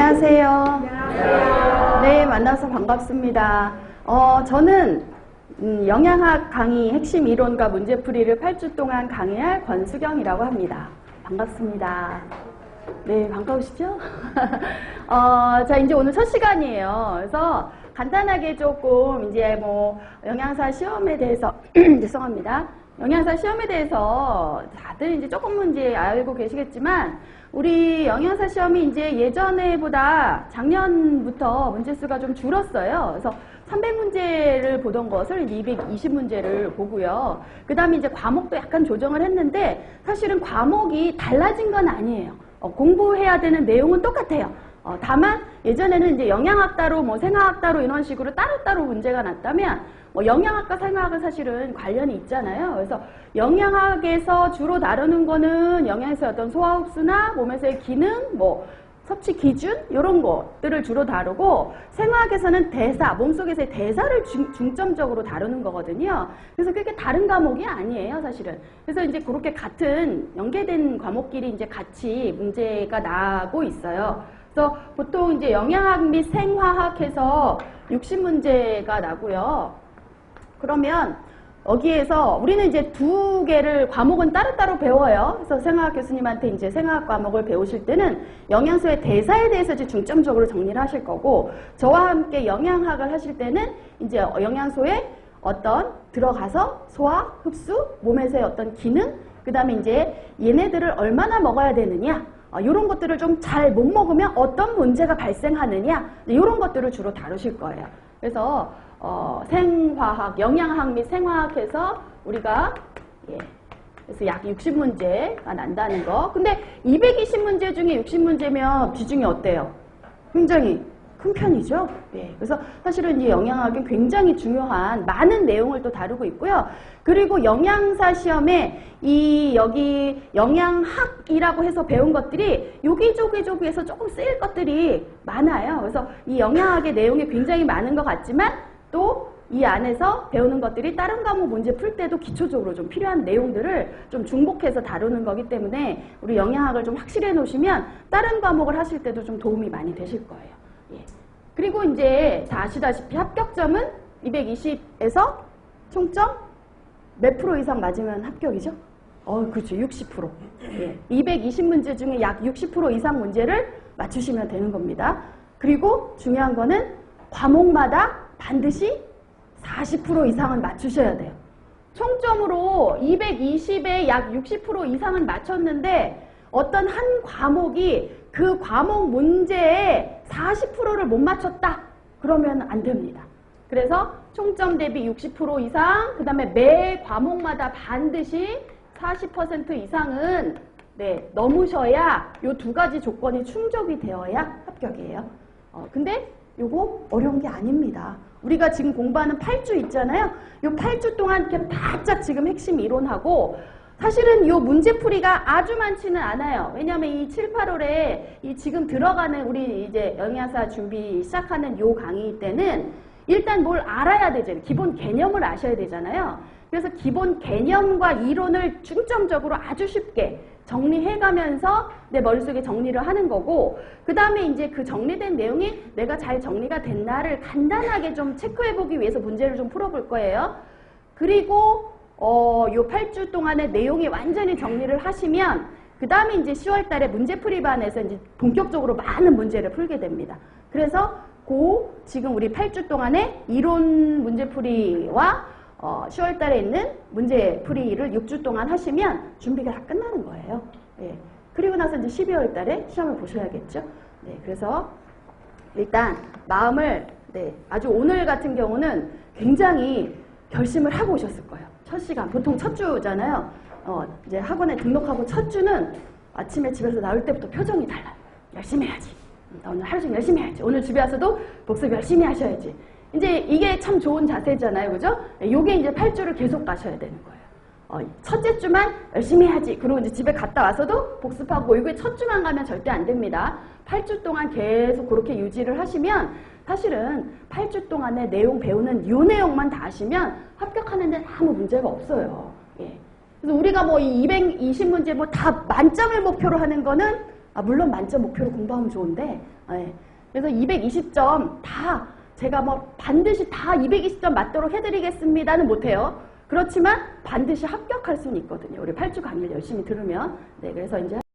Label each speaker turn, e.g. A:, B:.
A: 안녕하세요.
B: 안녕하세요.
A: 네, 만나서 반갑습니다. 저는 영양학 강의 핵심 이론과 문제풀이를 8주 동안 강의할 권수경이라고 합니다. 반갑습니다. 네, 반가우시죠? 자, 이제 오늘 첫 시간이에요. 그래서 간단하게 조금 이제 뭐 영양사 시험에 대해서 죄송합니다. 영양사 시험에 대해서 다들 이제 조금은 이제 알고 계시겠지만 우리 영양사 시험이 이제 예전에보다 작년부터 문제수가 좀 줄었어요. 그래서 300문제를 보던 것을 220문제를 보고요. 그 다음에 이제 과목도 약간 조정을 했는데 사실은 과목이 달라진 건 아니에요. 공부해야 되는 내용은 똑같아요. 다만 예전에는 이제 영양학 따로 뭐 생화학 따로 이런 식으로 따로따로 문제가 났다면 뭐 영양학과 생화학은 사실은 관련이 있잖아요. 그래서 영양학에서 주로 다루는 거는 영양에서의 어떤 소화 흡수나 몸에서의 기능, 뭐 섭취 기준 이런 것들을 주로 다루고 생화학에서는 대사, 몸속에서의 대사를 중점적으로 다루는 거거든요. 그래서 그게 다른 과목이 아니에요, 사실은. 그래서 이제 그렇게 같은 연계된 과목끼리 이제 같이 문제가 나고 있어요. 그래서 보통 이제 영양학 및 생화학에서 60문제가 나고요. 그러면 여기에서 우리는 이제 두 개를 과목은 따로따로 배워요. 그래서 생화학 교수님한테 이제 생화학 과목을 배우실 때는 영양소의 대사에 대해서 이제 중점적으로 정리를 하실 거고, 저와 함께 영양학을 하실 때는 이제 영양소의 어떤 들어가서 소화, 흡수, 몸에서의 어떤 기능, 그 다음에 이제 얘네들을 얼마나 먹어야 되느냐, 이런 것들을 좀 잘 못 먹으면 어떤 문제가 발생하느냐, 이런 것들을 주로 다루실 거예요. 그래서 생화학, 영양학 및 생화학에서 우리가 그래서 약 60문제가 난다는 거. 근데 220문제 중에 60문제면 비중이 어때요? 굉장히 큰 편이죠. 네. 그래서 사실은 이 영양학은 굉장히 중요한 많은 내용을 또 다루고 있고요. 그리고 영양사 시험에 여기 영양학이라고 해서 배운 것들이 여기저기에서 조금 쓰일 것들이 많아요. 그래서 이 영양학의 내용이 굉장히 많은 것 같지만 또 이 안에서 배우는 것들이 다른 과목 문제 풀 때도 기초적으로 좀 필요한 내용들을 좀 중복해서 다루는 거기 때문에 우리 영양학을 좀 확실히 해놓으시면 다른 과목을 하실 때도 좀 도움이 많이 되실 거예요. 예. 그리고 이제 다 아시다시피 합격점은 220에서 총점 몇 프로 이상 맞으면 합격이죠? 그렇죠. 60%. 예. 220문제 중에 약 60% 이상 문제를 맞추시면 되는 겁니다. 그리고 중요한 거는 과목마다 반드시 40% 이상은 맞추셔야 돼요. 총점으로 220에 약 60% 이상은 맞췄는데 어떤 한 과목이 그 과목 문제에 40%를 못 맞췄다? 그러면 안 됩니다. 그래서 총점 대비 60% 이상, 그 다음에 매 과목마다 반드시 40% 이상은 넘으셔야 이 두 가지 조건이 충족이 되어야 합격이에요. 근데 요거 어려운 게 아닙니다. 우리가 지금 공부하는 8주 있잖아요. 이 8주 동안 이렇게 바짝 지금 핵심 이론하고 사실은 이 문제풀이가 아주 많지는 않아요. 왜냐하면 이 7, 8월에 이 지금 들어가는 우리 이제 영양사 준비 시작하는 요 강의 때는 일단 뭘 알아야 되잖아요. 기본 개념을 아셔야 되잖아요. 그래서 기본 개념과 이론을 중점적으로 아주 쉽게 정리해가면서 내 머릿속에 정리를 하는 거고, 그 다음에 이제 그 정리된 내용이 내가 잘 정리가 됐나를 간단하게 좀 체크해보기 위해서 문제를 좀 풀어볼 거예요. 그리고 요 8주 동안의 내용이 완전히 정리를 하시면 그 다음에 이제 10월 달에 문제풀이반에서 이제 본격적으로 많은 문제를 풀게 됩니다. 그래서 지금 우리 8주 동안의 이론 문제풀이와 10월 달에 있는 문제풀이를 6주 동안 하시면 준비가 다 끝나는 거예요. 예. 그리고 나서 이제 12월 달에 시험을 보셔야겠죠. 네, 그래서 일단 마음을 아주 오늘 같은 경우는 굉장히 결심을 하고 오셨을 거예요. 첫 시간, 보통 첫 주잖아요. 이제 학원에 등록하고 첫 주는 아침에 집에서 나올 때부터 표정이 달라요. 열심히 해야지. 나 오늘 하루 종일 열심히 해야지. 오늘 집에 와서도 복습 열심히 하셔야지. 이제 이게 참 좋은 자세잖아요. 그죠? 요게 이제 8주를 계속 가셔야 되는 거예요. 첫째 주만 열심히 해야지. 그리고 이제 집에 갔다 와서도 복습하고, 이게 첫 주만 가면 절대 안 됩니다. 8주 동안 계속 그렇게 유지를 하시면 사실은 8주 동안에 내용 배우는 요 내용만 다 아시면 합격하는 데는 아무 문제가 없어요. 예. 그래서 우리가 뭐 이 220문제 뭐 다 만점을 목표로 하는 거는 물론 만점 목표로 공부하면 좋은데 네. 그래서 220점 다 제가 뭐 반드시 다 220점 맞도록 해드리겠습니다는 못해요. 그렇지만 반드시 합격할 수는 있거든요. 우리 8주 강의를 열심히 들으면. 네, 그래서 이제